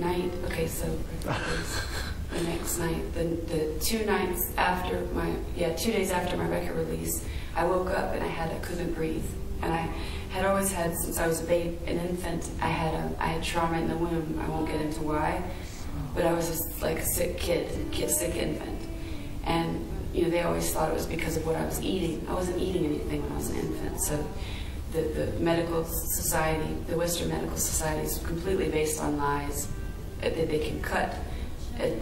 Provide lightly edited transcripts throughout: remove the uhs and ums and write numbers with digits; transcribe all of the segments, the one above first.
night, okay, so the next night, the 2 nights after my, 2 days after my record release, I woke up and I couldn't breathe. And I had always had, since I was a babe, an infant, I had trauma in the womb. I won't get into why, but I was just like a sick sick infant. And you know, they always thought it was because of what I was eating. I wasn't eating anything when I was an infant. So the medical society, the Western medical society, is completely based on lies. They can cut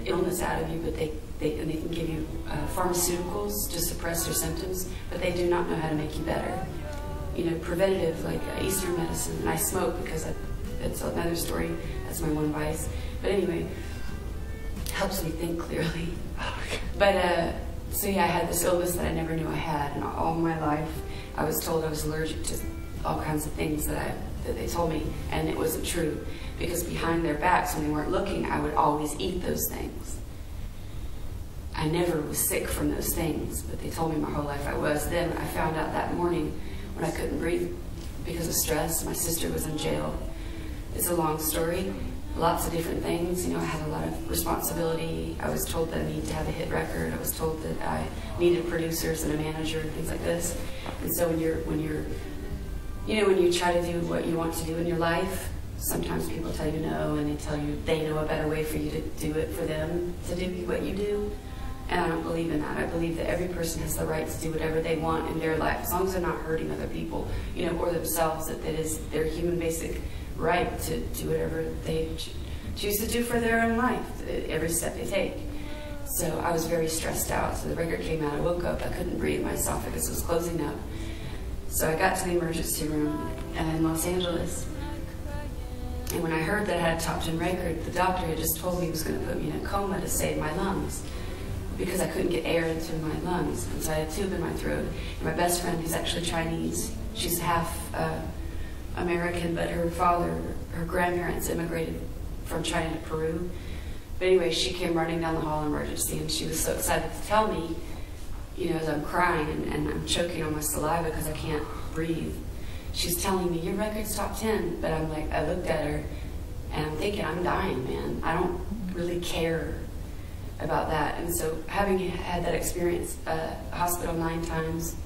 illness out of you, but they can give you pharmaceuticals to suppress your symptoms, but they do not know how to make you better. You know, preventative, like Eastern medicine. And I smoke because it's another story. That's my one vice. But anyway, helps me think clearly. But so yeah, I had this illness that I never knew I had, and all my life I was told I was allergic to all kinds of things that they told me, and it wasn't true, because behind their backs, when they weren't looking, I would always eat those things. I never was sick from those things, but they told me my whole life I was. Then I found out that morning when I couldn't breathe because of stress. My sister was in jail. It's a long story, lots of different things. You know, I had a lot of responsibility. I was told that I needed to have a hit record. I was told that I needed producers and a manager and things like this. And so when you try to do what you want to do in your life, sometimes people tell you no, and they tell you they know a better way for you to do it for them, to do what you do. And I don't believe in that. I believe that every person has the right to do whatever they want in their life, as long as they're not hurting other people, you know, or themselves. That it is their human basic right to do whatever they choose to do for their own life, every step they take. So I was very stressed out. So the record came out. I woke up. I couldn't breathe. My esophagus was closing up. So I got to the emergency room in Los Angeles. And when I heard that I had a top 10 record, the doctor had just told me he was going to put me in a coma to save my lungs, because I couldn't get air into my lungs. And so I had a tube in my throat. And my best friend, who's actually Chinese, she's half American, but her grandparents immigrated from China to Peru. But anyway, she came running down the hall in emergency, and she was so excited to tell me, you know, as I'm crying and I'm choking on my saliva because I can't breathe. She's telling me, your record's top 10. But I'm like, I looked at her and I'm thinking, I'm dying, man. I don't really care about that. And so having had that experience, hospital 9 times,